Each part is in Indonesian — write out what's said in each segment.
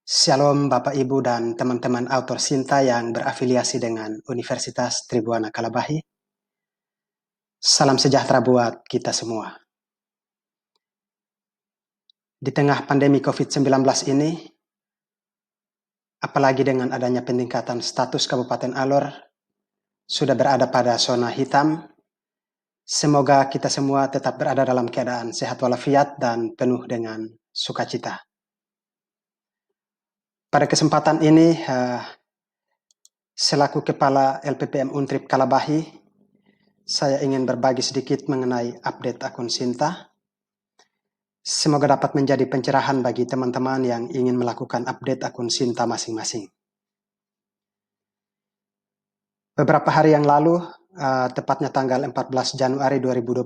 Shalom Bapak Ibu dan teman-teman autor Sinta yang berafiliasi dengan Universitas Tribuana Kalabahi. Salam sejahtera buat kita semua. Di tengah pandemi COVID-19 ini, apalagi dengan adanya peningkatan status Kabupaten Alor, sudah berada pada zona hitam. Semoga kita semua tetap berada dalam keadaan sehat walafiat dan penuh dengan sukacita. Pada kesempatan ini, selaku Kepala LPPM Untrip Kalabahi, saya ingin berbagi sedikit mengenai update akun Sinta. Semoga dapat menjadi pencerahan bagi teman-teman yang ingin melakukan update akun Sinta masing-masing. Beberapa hari yang lalu, tepatnya tanggal 14 Januari 2021,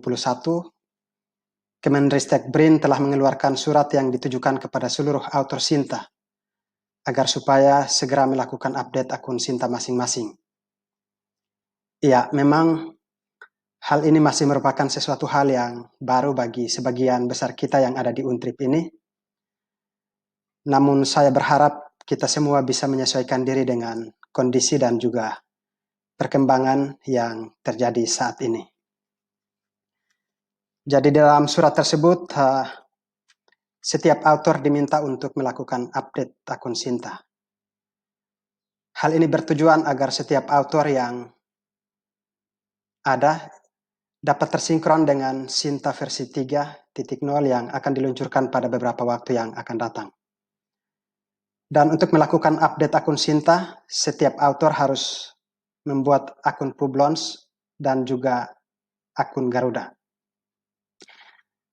Kemenristek BRIN telah mengeluarkan surat yang ditujukan kepada seluruh autor Sinta agar supaya segera melakukan update akun Sinta masing-masing. Ya, memang hal ini masih merupakan sesuatu hal yang baru bagi sebagian besar kita yang ada di Untrip ini. Namun saya berharap kita semua bisa menyesuaikan diri dengan kondisi dan juga perkembangan yang terjadi saat ini. Jadi dalam surat tersebut, setiap autor diminta untuk melakukan update akun Sinta. Hal ini bertujuan agar setiap autor yang ada dapat tersinkron dengan Sinta versi 3.0 yang akan diluncurkan pada beberapa waktu yang akan datang. Dan untuk melakukan update akun Sinta, setiap autor harus membuat akun Publons dan juga akun Garuda.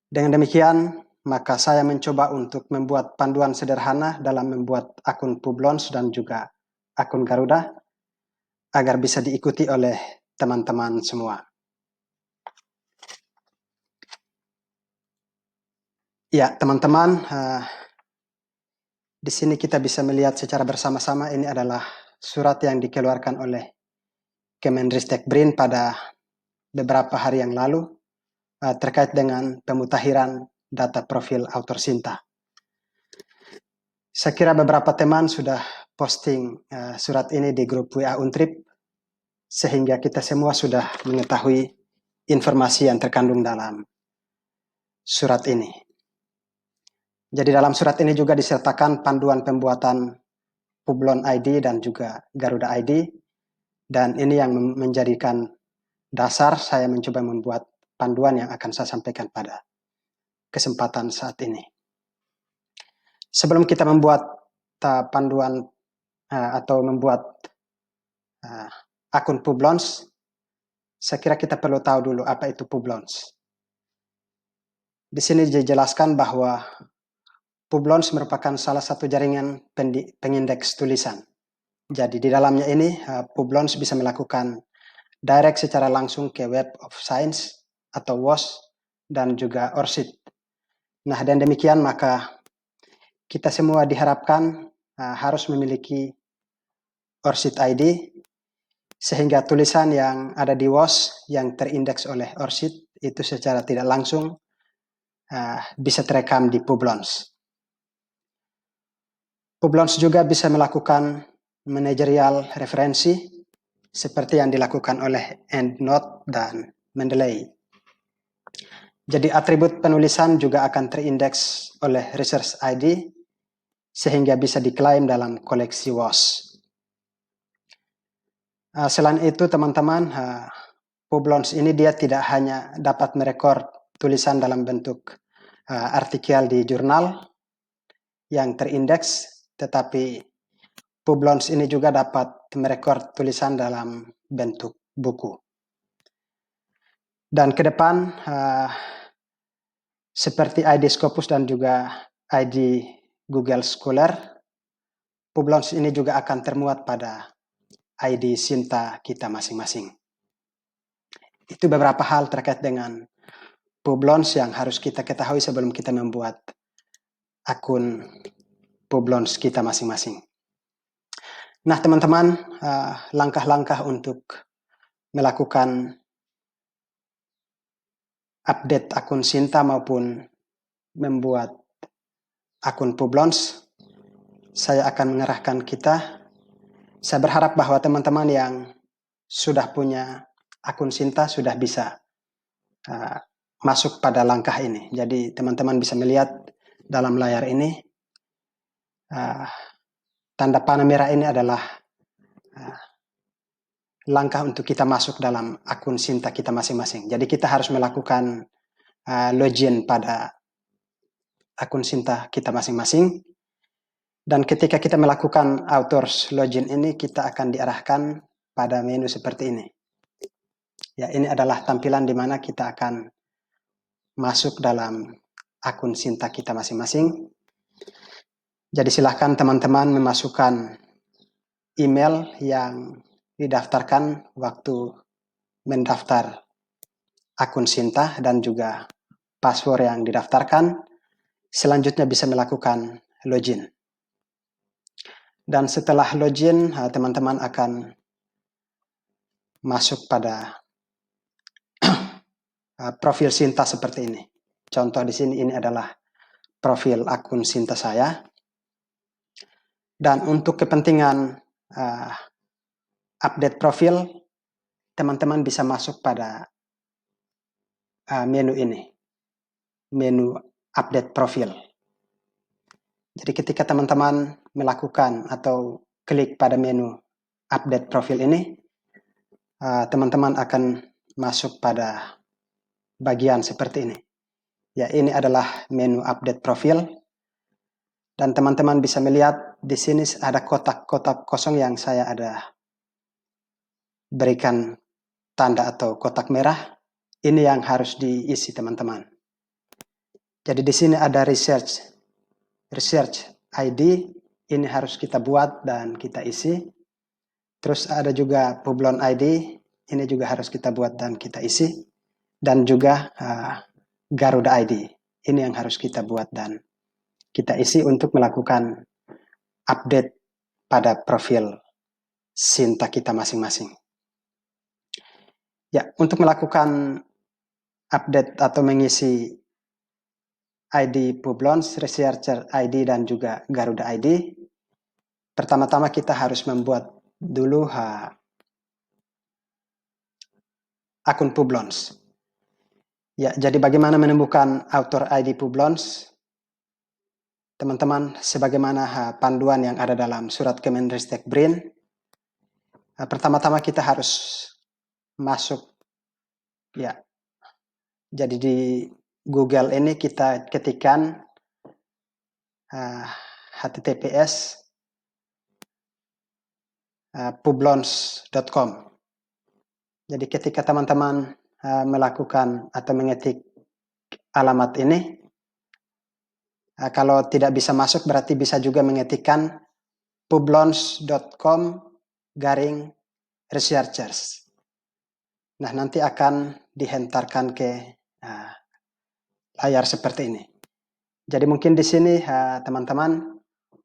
Dengan demikian, maka saya mencoba untuk membuat panduan sederhana dalam membuat akun Publons dan juga akun Garuda agar bisa diikuti oleh teman-teman semua. Ya, teman-teman, di sini kita bisa melihat secara bersama-sama ini adalah surat yang dikeluarkan oleh Kemenristek BRIN pada beberapa hari yang lalu terkait dengan pemutakhiran data profil autor Sinta. Saya kira beberapa teman sudah posting surat ini di grup WA Untrip, sehingga kita semua sudah mengetahui informasi yang terkandung dalam surat ini. Jadi dalam surat ini juga disertakan panduan pembuatan Publon ID dan juga Garuda ID, dan ini yang menjadikan dasar saya mencoba membuat panduan yang akan saya sampaikan pada kesempatan saat ini. Sebelum kita membuat panduan atau membuat akun Publons, saya kira kita perlu tahu dulu apa itu Publons. Di sini dijelaskan bahwa Publons merupakan salah satu jaringan pengindeks tulisan. Jadi di dalamnya ini Publons bisa melakukan direct secara langsung ke Web of Science atau WOS dan juga ORCID. Nah, dan demikian maka kita semua diharapkan harus memiliki ORCID ID, sehingga tulisan yang ada di WOS yang terindeks oleh ORCID itu secara tidak langsung bisa terekam di Publons. Publons juga bisa melakukan manajerial referensi seperti yang dilakukan oleh EndNote dan Mendeley. Jadi atribut penulisan juga akan terindeks oleh Research ID sehingga bisa diklaim dalam koleksi WOS. Selain itu teman-teman, Publons ini dia tidak hanya dapat merekord tulisan dalam bentuk artikel di jurnal yang terindeks, tetapi Publons ini juga dapat merekord tulisan dalam bentuk buku. Dan ke depan, seperti ID Scopus dan juga ID Google Scholar, Publons ini juga akan termuat pada ID Sinta kita masing-masing. Itu beberapa hal terkait dengan Publons yang harus kita ketahui sebelum kita membuat akun Publons kita masing-masing. Nah teman-teman, langkah-langkah untuk melakukan update akun Sinta maupun membuat akun Publons, saya akan mengarahkan kita. Saya berharap bahwa teman-teman yang sudah punya akun Sinta sudah bisa masuk pada langkah ini. Jadi teman-teman bisa melihat dalam layar ini, tanda panah merah ini adalah langkah untuk kita masuk dalam akun Sinta kita masing-masing. Jadi kita harus melakukan login pada akun Sinta kita masing-masing. Dan ketika kita melakukan authors login ini, kita akan diarahkan pada menu seperti ini. Ya, ini adalah tampilan di mana kita akan masuk dalam akun Sinta kita masing-masing. Jadi silahkan teman-teman memasukkan email yang didaftarkan waktu mendaftar akun Sinta dan juga password yang didaftarkan. Selanjutnya bisa melakukan login. Dan setelah login, teman-teman akan masuk pada profil Sinta seperti ini. Contoh di sini ini adalah profil akun Sinta saya. Dan untuk kepentingan update profil, teman-teman bisa masuk pada menu ini, menu update profil. Jadi ketika teman-teman melakukan atau klik pada menu update profil ini, teman-teman akan masuk pada bagian seperti ini. Ya, ini adalah menu update profil. Dan teman-teman bisa melihat di sini ada kotak-kotak kosong yang saya ada berikan tanda atau kotak merah. Ini yang harus diisi teman-teman. Jadi di sini ada research ID, ini harus kita buat dan kita isi. Terus ada juga Publon ID, ini juga harus kita buat dan kita isi. Dan juga Garuda ID, ini yang harus kita buat dan kita isi untuk melakukan update pada profil Sinta kita masing-masing. Ya, untuk melakukan update atau mengisi ID Publons, Researcher ID, dan juga Garuda ID, pertama-tama kita harus membuat dulu akun Publons. Ya, jadi bagaimana menemukan author ID Publons? Teman-teman, sebagaimana panduan yang ada dalam surat Kemenristek BRIN, pertama-tama kita harus masuk, ya. Jadi di Google ini kita ketikkan https publons.com. Jadi ketika teman-teman melakukan atau mengetik alamat ini, kalau tidak bisa masuk berarti bisa juga mengetikkan publons.com/researchers. Nah, nanti akan dihentarkan ke layar seperti ini. Jadi mungkin di sini teman-teman,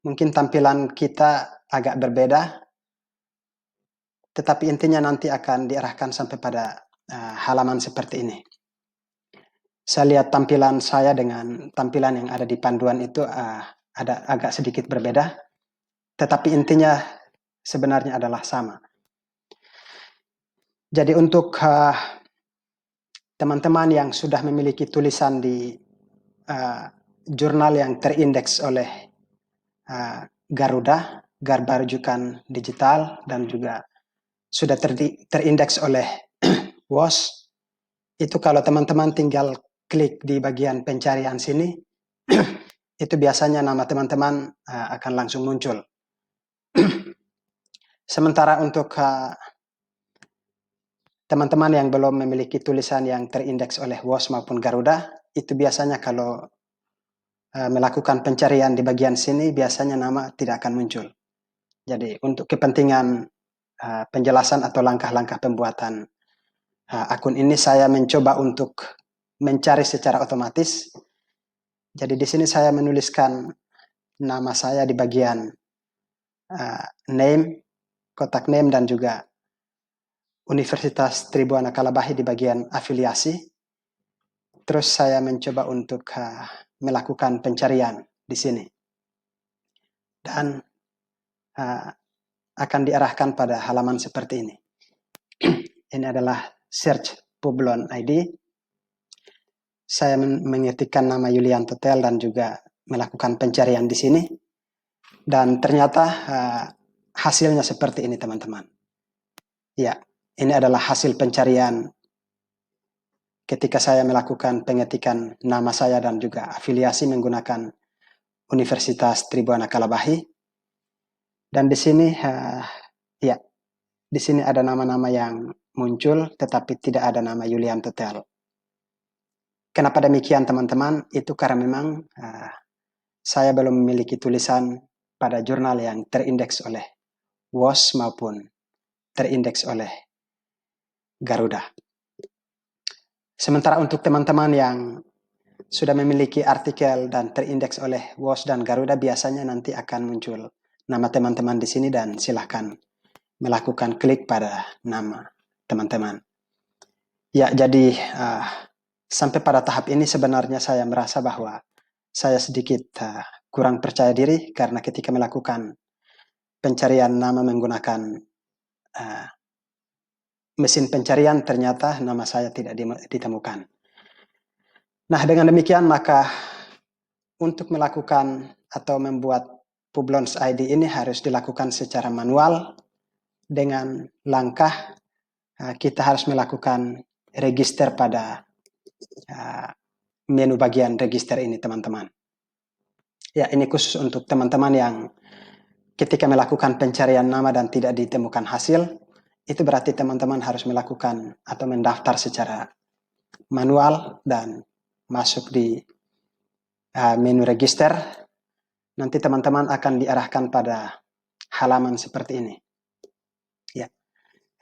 mungkin tampilan kita agak berbeda, tetapi intinya nanti akan diarahkan sampai pada halaman seperti ini. Saya lihat tampilan saya dengan tampilan yang ada di panduan itu ada agak sedikit berbeda, tetapi intinya sebenarnya adalah sama. Jadi untuk teman-teman yang sudah memiliki tulisan di jurnal yang terindeks oleh Garuda, Garba Rujukan Digital, dan juga sudah terindeks oleh WOS, itu kalau teman-teman tinggal klik di bagian pencarian sini, itu biasanya nama teman-teman akan langsung muncul. Sementara untuk teman-teman yang belum memiliki tulisan yang terindeks oleh WOS maupun Garuda, itu biasanya kalau melakukan pencarian di bagian sini, biasanya nama tidak akan muncul. Jadi untuk kepentingan penjelasan atau langkah-langkah pembuatan akun ini, saya mencoba untuk mencari secara otomatis. Jadi di sini saya menuliskan nama saya di bagian name, kotak name, dan juga Universitas Tribuana Kalabahi di bagian afiliasi. Terus saya mencoba untuk melakukan pencarian di sini. dan akan diarahkan pada halaman seperti ini. Ini adalah search Publon ID. Saya mengetikkan nama Yulianto Tel dan juga melakukan pencarian di sini. Dan ternyata hasilnya seperti ini, teman-teman. Ya, ini adalah hasil pencarian ketika saya melakukan pengetikan nama saya dan juga afiliasi menggunakan Universitas Tribuana Kalabahi. Dan di sini, ya, di sini ada nama-nama yang muncul, tetapi tidak ada nama Yulianto Tel. Kenapa demikian, teman-teman? Itu karena memang saya belum memiliki tulisan pada jurnal yang terindeks oleh WOS maupun terindeks oleh Garuda. Sementara untuk teman-teman yang sudah memiliki artikel dan terindeks oleh WOS dan Garuda, biasanya nanti akan muncul nama teman-teman di sini dan silahkan melakukan klik pada nama teman-teman. Ya, jadi sampai pada tahap ini sebenarnya saya merasa bahwa saya sedikit kurang percaya diri karena ketika melakukan pencarian nama menggunakan mesin pencarian ternyata nama saya tidak ditemukan. Nah, dengan demikian maka untuk melakukan atau membuat Publons ID ini harus dilakukan secara manual dengan langkah kita harus melakukan register pada menu bagian register ini, teman-teman. Ya, ini khusus untuk teman-teman yang ketika melakukan pencarian nama dan tidak ditemukan hasil, itu berarti teman-teman harus melakukan atau mendaftar secara manual dan masuk di menu register. Nanti teman-teman akan diarahkan pada halaman seperti ini. Ya,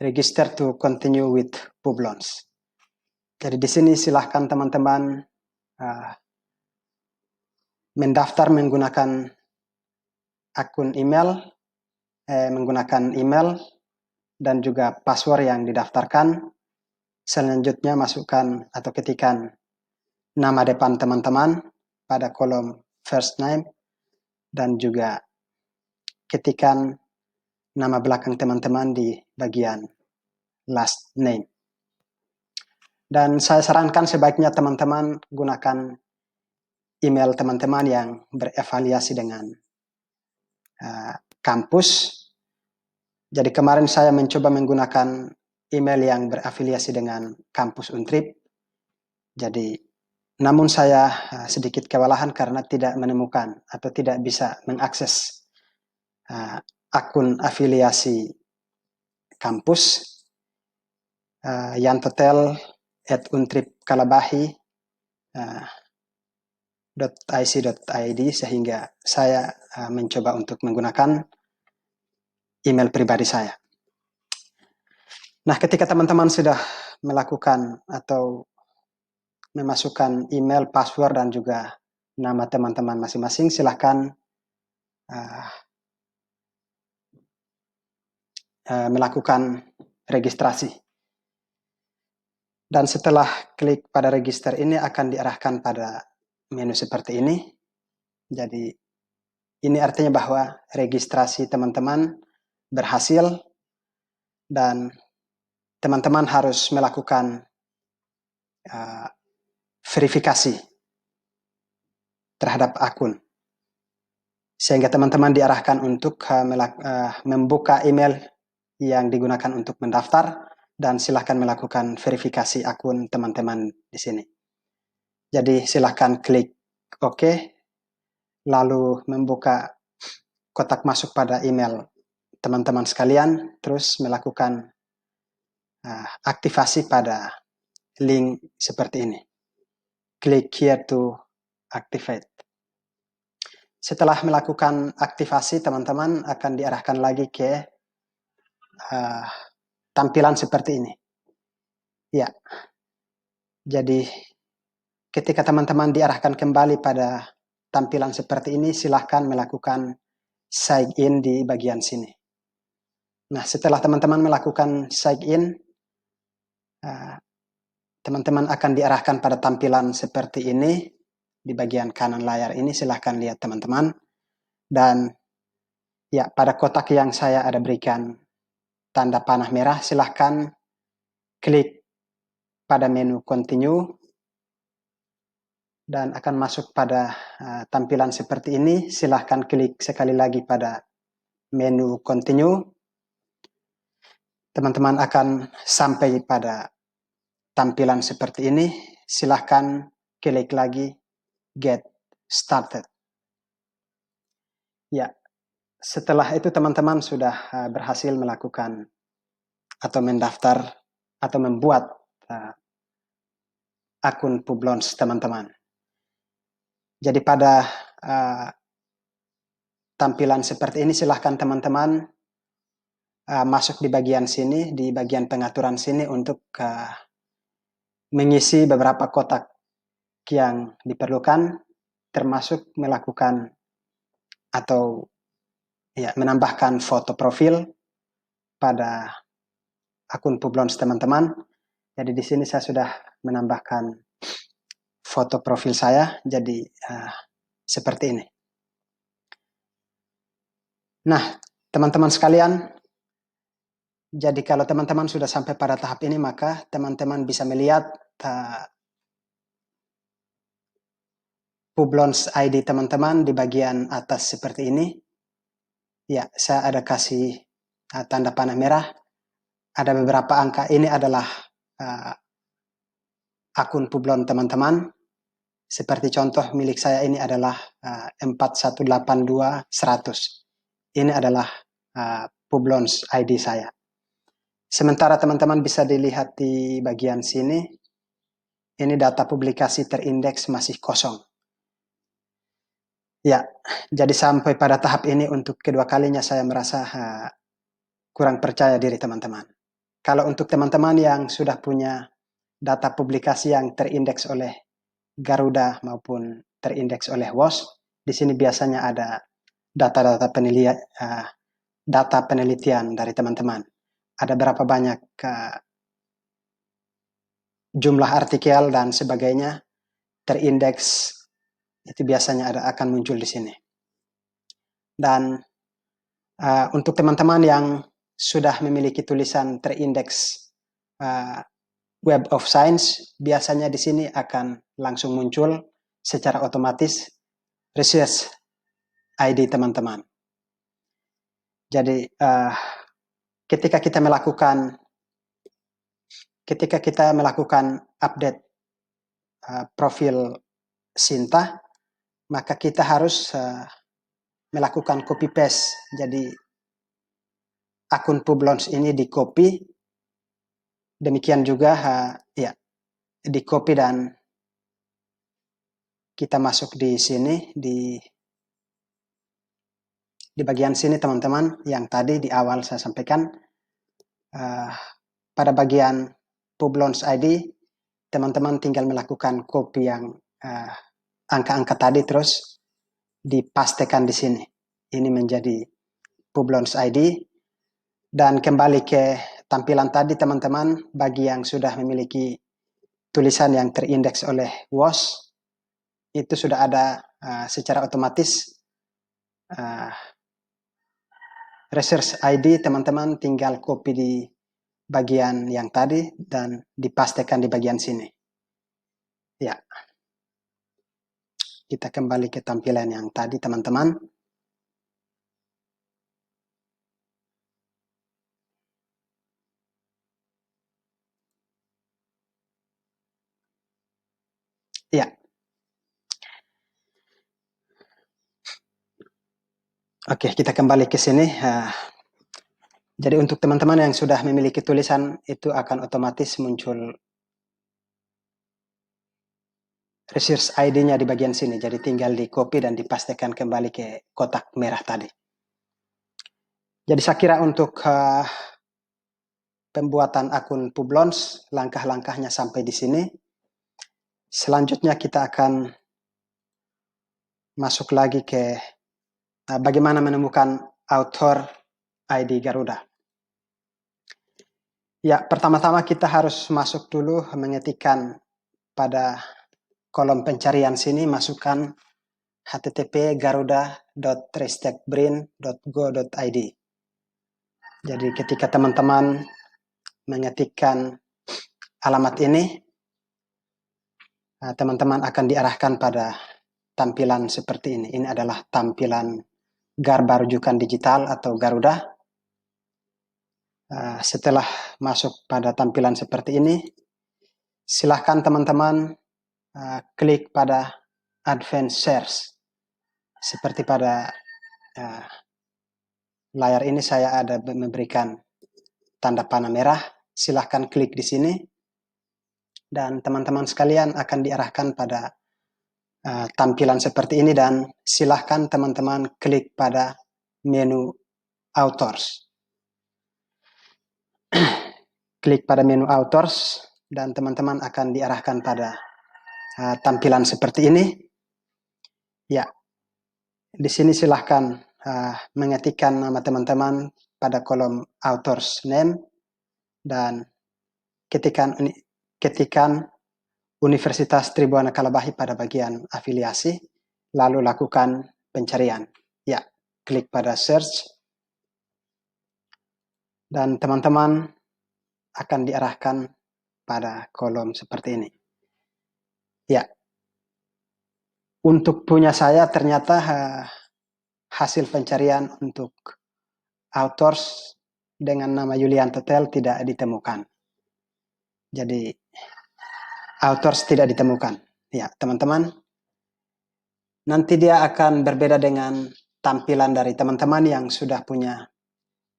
register to continue with Publons. Jadi di sini silahkan teman-teman mendaftar menggunakan akun email, menggunakan email dan juga password yang didaftarkan. Selanjutnya masukkan atau ketikkan nama depan teman-teman pada kolom first name dan juga ketikkan nama belakang teman-teman di bagian last name. Dan saya sarankan sebaiknya teman-teman gunakan email teman-teman yang berafiliasi dengan kampus. Jadi kemarin saya mencoba menggunakan email yang berafiliasi dengan kampus Untrip. Jadi namun saya sedikit kewalahan karena tidak menemukan atau tidak bisa mengakses akun afiliasi kampus yantotel@untripkalabahi.ic.id sehingga saya mencoba untuk menggunakan email pribadi saya. Nah, ketika teman-teman sudah melakukan atau memasukkan email, password, dan juga nama teman-teman masing-masing, silahkan melakukan registrasi. Dan setelah klik pada register ini akan diarahkan pada menu seperti ini. Jadi ini artinya bahwa registrasi teman-teman berhasil dan teman-teman harus melakukan verifikasi terhadap akun. Sehingga teman-teman diarahkan untuk membuka email yang digunakan untuk mendaftar dan silahkan melakukan verifikasi akun teman-teman di sini. Jadi silahkan klik OK, lalu membuka kotak masuk pada email teman-teman sekalian, terus melakukan aktivasi pada link seperti ini. Click here to activate. Setelah melakukan aktivasi, teman-teman akan diarahkan lagi ke tampilan seperti ini. Ya, jadi ketika teman-teman diarahkan kembali pada tampilan seperti ini, silahkan melakukan sign in di bagian sini. Nah, setelah teman-teman melakukan sign in, teman-teman akan diarahkan pada tampilan seperti ini. Di bagian kanan layar ini silahkan lihat teman-teman. Dan Ya, pada kotak yang saya ada berikan tanda panah merah, silahkan klik pada menu continue dan akan masuk pada tampilan seperti ini. Silahkan klik sekali lagi pada menu continue. Teman-teman akan sampai pada tampilan seperti ini. Silahkan klik lagi get started. Ya, setelah itu teman-teman sudah berhasil melakukan atau mendaftar atau membuat akun Publons teman-teman. Jadi pada tampilan seperti ini silahkan teman-teman masuk di bagian sini, di bagian pengaturan sini untuk mengisi beberapa kotak yang diperlukan, termasuk melakukan atau ya menambahkan foto profil pada akun Publons teman-teman. Jadi di sini saya sudah menambahkan foto profil saya, jadi seperti ini. Nah, teman-teman sekalian, jadi kalau teman-teman sudah sampai pada tahap ini, maka teman-teman bisa melihat Publons ID teman-teman di bagian atas seperti ini. Ya, saya ada kasih tanda panah merah. Ada beberapa angka, ini adalah akun Publon teman-teman. Seperti contoh milik saya ini adalah 4182100. Ini adalah Publons ID saya. Sementara teman-teman bisa dilihat di bagian sini, ini data publikasi terindeks masih kosong. Ya, jadi sampai pada tahap ini untuk kedua kalinya saya merasa kurang percaya diri teman-teman. Kalau untuk teman-teman yang sudah punya data publikasi yang terindeks oleh Garuda maupun terindeks oleh WOS, di sini biasanya ada data-data penelitian dari teman-teman. Ada berapa banyak jumlah artikel dan sebagainya terindeks, itu biasanya akan muncul di sini. Dan untuk teman-teman yang sudah memiliki tulisan terindeks Web of Science, biasanya di sini akan langsung muncul secara otomatis research ID teman-teman. Jadi ketika kita melakukan update profil Sinta, maka kita harus melakukan copy paste. Jadi akun Publons ini di copy, demikian juga ya di copy dan kita masuk di sini di bagian sini teman-teman, yang tadi di awal saya sampaikan pada bagian Publons ID, teman-teman tinggal melakukan copy yang angka-angka tadi terus dipastekan di sini. Ini menjadi Publons ID. Dan kembali ke tampilan tadi teman-teman, bagi yang sudah memiliki tulisan yang terindeks oleh WOS, itu sudah ada secara otomatis research ID, teman-teman tinggal copy di bagian yang tadi dan dipastekan di bagian sini. Ya. Kita kembali ke tampilan yang tadi teman-teman. Ya. Oke, kita kembali ke sini. Jadi untuk teman-teman yang sudah memiliki tulisan, itu akan otomatis muncul research ID-nya di bagian sini. Jadi tinggal di copy dan dipastekan kembali ke kotak merah tadi. Jadi saya kira untuk pembuatan akun Publons, langkah-langkahnya sampai di sini. Selanjutnya kita akan masuk lagi ke bagaimana menemukan author ID Garuda. Ya, pertama-tama kita harus masuk dulu mengetikkan pada kolom pencarian sini, masukkan http://garuda.ristekbrin.go.id. Jadi ketika teman-teman mengetikkan alamat ini, teman-teman akan diarahkan pada tampilan seperti ini. Ini adalah tampilan Garba Rujukan Digital atau Garuda. Setelah masuk pada tampilan seperti ini, silahkan teman-teman klik pada Advanced Search. Seperti pada layar ini saya ada memberikan tanda panah merah. Silahkan klik di sini. Dan teman-teman sekalian akan diarahkan pada tampilan seperti ini, dan silahkan teman-teman klik pada menu Authors. Klik pada menu Authors dan teman-teman akan diarahkan pada tampilan seperti ini. Ya, di sini silahkan mengetikkan nama teman-teman pada kolom Authors Name dan ketikkan Universitas Tribuana Kalabahi pada bagian afiliasi, lalu lakukan pencarian. Ya, klik pada search, dan teman-teman akan diarahkan pada kolom seperti ini. Ya, untuk punya saya ternyata hasil pencarian untuk authors dengan nama Yulianto Tel tidak ditemukan. Jadi authors tidak ditemukan. Ya, teman-teman, nanti dia akan berbeda dengan tampilan dari teman-teman yang sudah punya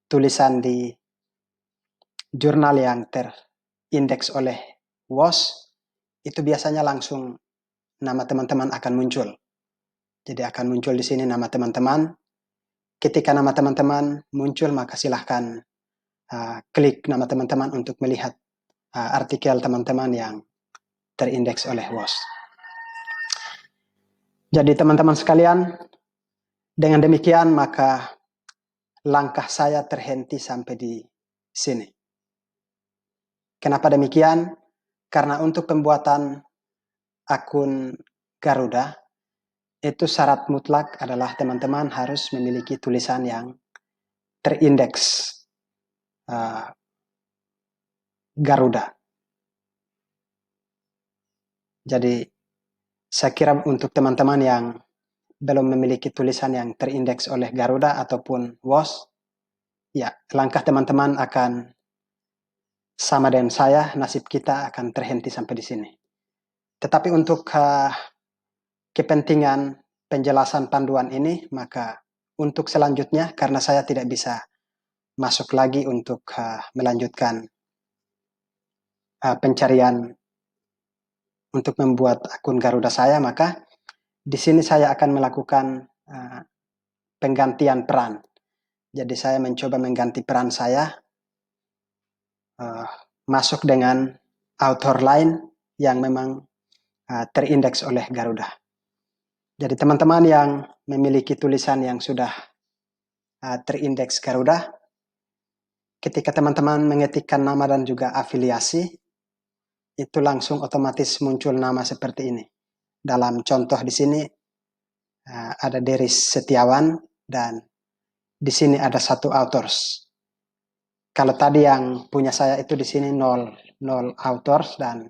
tulisan di jurnal yang terindeks oleh WOS. Itu biasanya langsung nama teman-teman akan muncul. Jadi akan muncul di sini nama teman-teman. Ketika nama teman-teman muncul, maka silahkan klik nama teman-teman untuk melihat artikel teman-teman yang terindeks oleh WOS. Jadi teman-teman sekalian, dengan demikian maka langkah saya terhenti sampai di sini. Kenapa demikian? Karena untuk pembuatan akun Garuda, itu syarat mutlak adalah teman-teman harus memiliki tulisan yang terindeks Garuda. Jadi saya kira untuk teman-teman yang belum memiliki tulisan yang terindeks oleh Garuda ataupun WOS, ya langkah teman-teman akan sama dengan saya, nasib kita akan terhenti sampai di sini. Tetapi untuk kepentingan penjelasan panduan ini, maka untuk selanjutnya, karena saya tidak bisa masuk lagi untuk melanjutkan pencarian untuk membuat akun Garuda saya, maka di sini saya akan melakukan penggantian peran. Jadi saya mencoba mengganti peran saya, masuk dengan author lain yang memang terindeks oleh Garuda. Jadi teman-teman yang memiliki tulisan yang sudah terindeks Garuda, ketika teman-teman mengetikkan nama dan juga afiliasi, itu langsung otomatis muncul nama seperti ini. Dalam contoh di sini ada Deris Setiawan dan di sini ada satu authors. Kalau tadi yang punya saya itu di sini 0 authors dan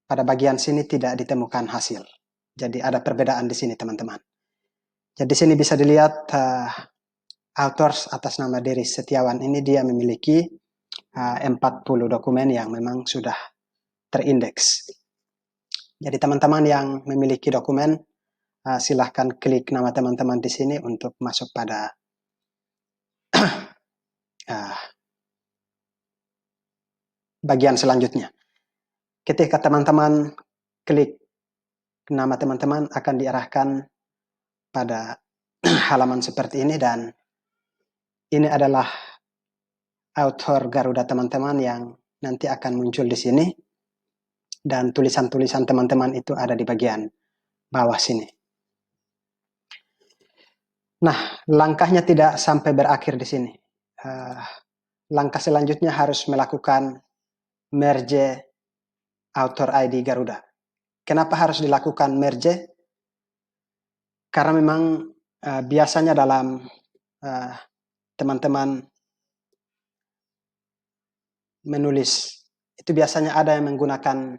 pada bagian sini tidak ditemukan hasil. Jadi ada perbedaan di sini teman-teman. Jadi di sini bisa dilihat authors atas nama Deris Setiawan ini dia memiliki 40 dokumen yang memang sudah terindeks. Jadi teman-teman yang memiliki dokumen, silahkan klik nama teman-teman di sini untuk masuk pada bagian selanjutnya. Ketika teman-teman klik nama teman-teman akan diarahkan pada halaman seperti ini, dan ini adalah author Garuda teman-teman yang nanti akan muncul di sini. Dan tulisan-tulisan teman-teman itu ada di bagian bawah sini. Nah, langkahnya tidak sampai berakhir di sini. Langkah selanjutnya harus melakukan merge author ID Garuda. Kenapa harus dilakukan merge? karena memang biasanya dalam teman-teman menulis itu biasanya ada yang menggunakan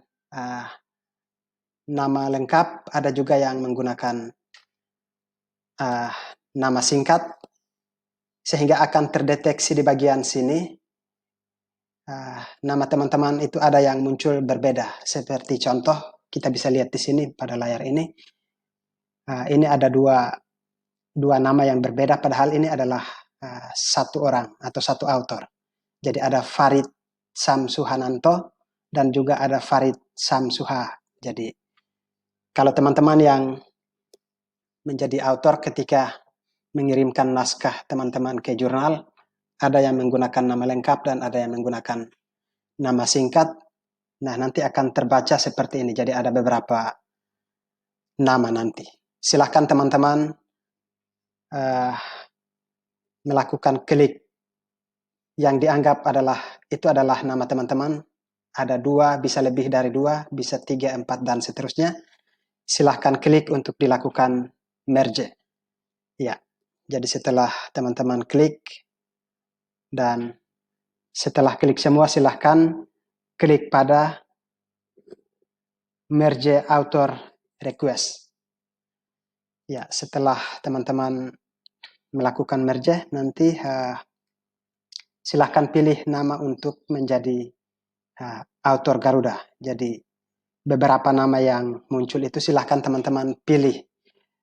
nama lengkap, ada juga yang menggunakan nama singkat, sehingga akan terdeteksi di bagian sini nama teman-teman itu ada yang muncul berbeda. Seperti contoh kita bisa lihat di sini pada layar ini. Ini ada dua nama yang berbeda, padahal ini adalah satu orang atau satu autor. Jadi ada Farid Samsuhananto dan juga ada Farid Samsuha. Jadi kalau teman-teman yang menjadi autor ketika mengirimkan naskah teman-teman ke jurnal, ada yang menggunakan nama lengkap dan ada yang menggunakan nama singkat. Nah, nanti akan terbaca seperti ini. Jadi ada beberapa nama nanti. Silahkan teman-teman melakukan klik yang dianggap itu adalah nama teman-teman. Ada 2, bisa lebih dari 2, bisa 3, 4, dan seterusnya. Silahkan klik untuk dilakukan merge. Ya, jadi setelah teman-teman klik, dan setelah klik semua, silahkan klik pada merge author request. Ya, setelah teman-teman melakukan merge, nanti silahkan pilih nama untuk menjadi author Garuda. Jadi beberapa nama yang muncul itu silahkan teman-teman pilih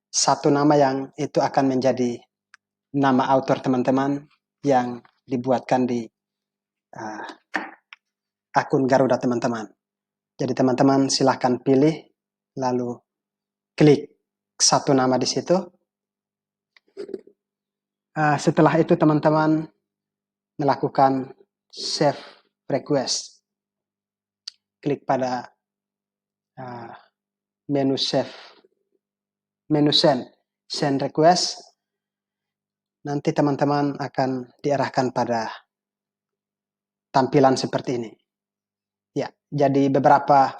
satu nama yang itu akan menjadi nama author teman-teman yang dibuatkan di akun Garuda teman-teman. Jadi teman-teman silahkan pilih, lalu klik satu nama di situ. Setelah itu teman-teman melakukan save request. Klik pada menu save, menu send request. Nanti teman-teman akan diarahkan pada tampilan seperti ini. Ya, jadi beberapa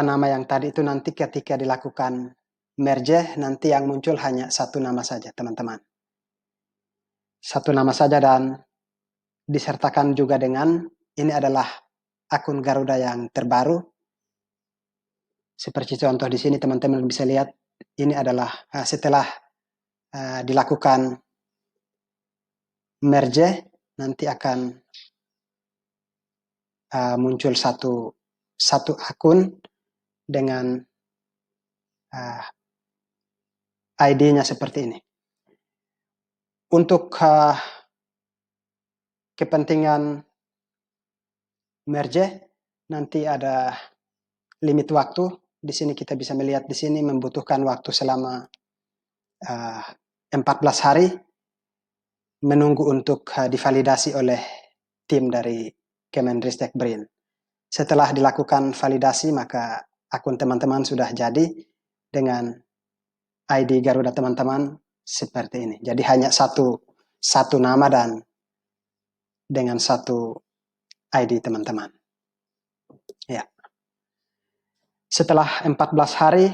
nama yang tadi itu nanti ketika dilakukan merge, nanti yang muncul hanya satu nama saja, teman-teman. Satu nama saja, dan disertakan juga dengan ini adalah akun Garuda yang terbaru. Seperti contoh di sini teman-teman bisa lihat, ini adalah setelah dilakukan merge, nanti akan muncul satu akun dengan ID-nya seperti ini. Untuk kepentingan merge, nanti ada limit waktu. Di sini kita bisa melihat di sini membutuhkan waktu selama 14 hari menunggu untuk divalidasi oleh tim dari Kemendristek BRIN. Setelah dilakukan validasi, maka akun teman-teman sudah jadi dengan ID Garuda teman-teman seperti ini. Jadi hanya satu nama dan dengan satu ID teman-teman. Ya. Setelah 14 hari,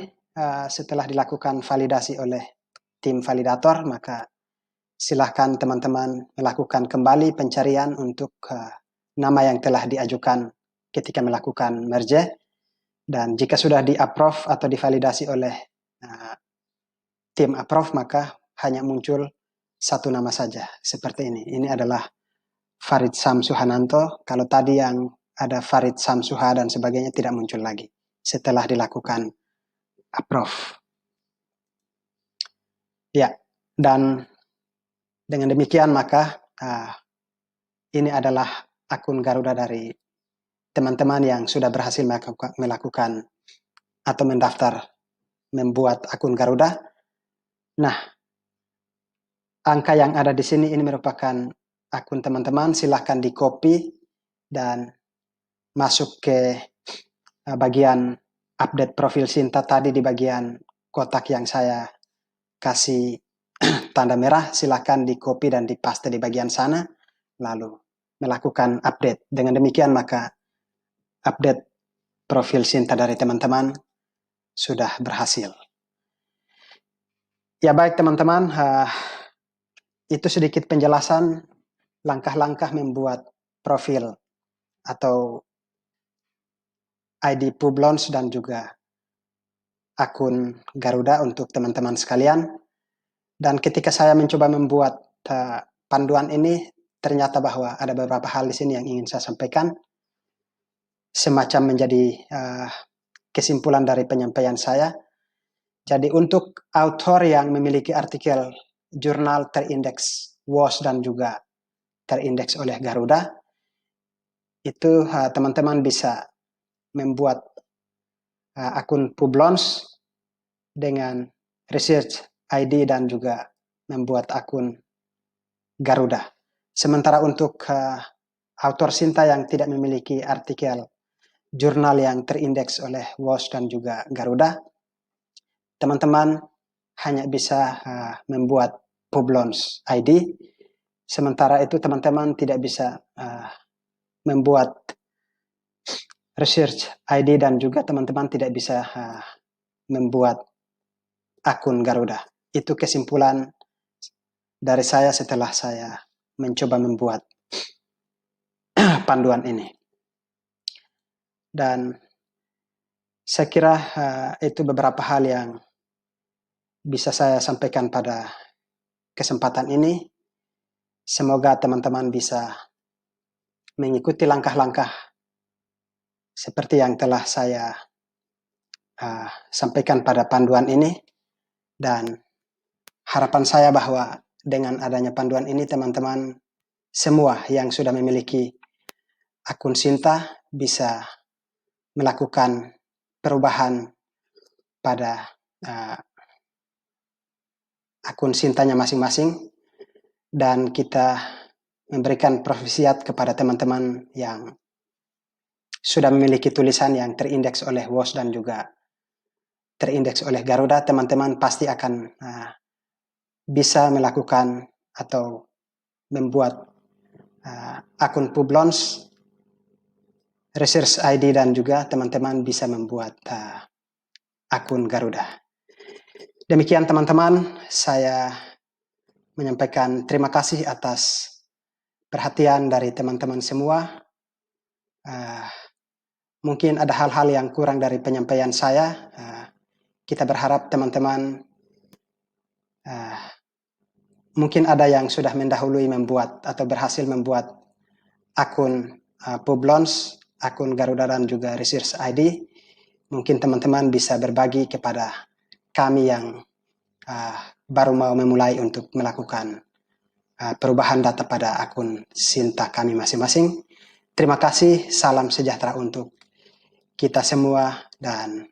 setelah dilakukan validasi oleh tim validator, maka silahkan teman-teman melakukan kembali pencarian untuk nama yang telah diajukan ketika melakukan merge. Dan jika sudah di-approve atau divalidasi oleh tim approve, maka hanya muncul satu nama saja, seperti ini. Ini adalah Farid Samsuhananto. Kalau tadi yang ada Farid Samsuha dan sebagainya tidak muncul lagi setelah dilakukan approve. Ya, dan dengan demikian maka ini adalah akun Garuda dari teman-teman yang sudah berhasil melakukan atau mendaftar membuat akun Garuda. Nah, angka yang ada di sini ini merupakan akun teman-teman. Silahkan di-copy dan masuk ke bagian update profil Sinta tadi di bagian kotak yang saya kasih tanda merah. Silahkan di-copy dan di-paste di bagian sana, lalu melakukan update. Dengan demikian maka update profil Sinta dari teman-teman sudah berhasil. Ya baik teman-teman, itu sedikit penjelasan langkah-langkah membuat profil atau ID Publons dan juga akun Garuda untuk teman-teman sekalian. Dan ketika saya mencoba membuat panduan ini, ternyata bahwa ada beberapa hal di sini yang ingin saya sampaikan, semacam menjadi kesimpulan dari penyampaian saya. Jadi untuk author yang memiliki artikel jurnal terindeks WOS dan juga terindeks oleh Garuda, itu teman-teman bisa membuat akun Publons dengan research ID dan juga membuat akun Garuda. Sementara untuk author Sinta yang tidak memiliki artikel jurnal yang terindeks oleh WOS dan juga Garuda, teman-teman hanya bisa membuat Publons ID. Sementara itu teman-teman tidak bisa membuat research ID dan juga teman-teman tidak bisa membuat akun Garuda. Itu kesimpulan dari saya setelah saya mencoba membuat panduan ini. Dan saya kira itu beberapa hal yang bisa saya sampaikan pada kesempatan ini. Semoga teman-teman bisa mengikuti langkah-langkah seperti yang telah saya sampaikan pada panduan ini. Dan harapan saya bahwa dengan adanya panduan ini teman-teman semua yang sudah memiliki akun Sinta bisa melakukan perubahan pada akun Sintanya masing-masing, dan kita memberikan profisiat kepada teman-teman yang sudah memiliki tulisan yang terindeks oleh WOS dan juga terindeks oleh Garuda. Teman-teman pasti akan bisa melakukan atau membuat akun Publons, research ID, dan juga teman-teman bisa membuat akun Garuda. Demikian teman-teman, saya menyampaikan terima kasih atas perhatian dari teman-teman semua. Mungkin ada hal-hal yang kurang dari penyampaian saya. Kita berharap teman-teman mungkin ada yang sudah mendahului membuat atau berhasil membuat akun Publons, akun Garuda dan juga Research ID. Mungkin teman-teman bisa berbagi kepada kami yang baru mau memulai untuk melakukan perubahan data pada akun Sinta kami masing-masing. Terima kasih, salam sejahtera untuk kita semua, dan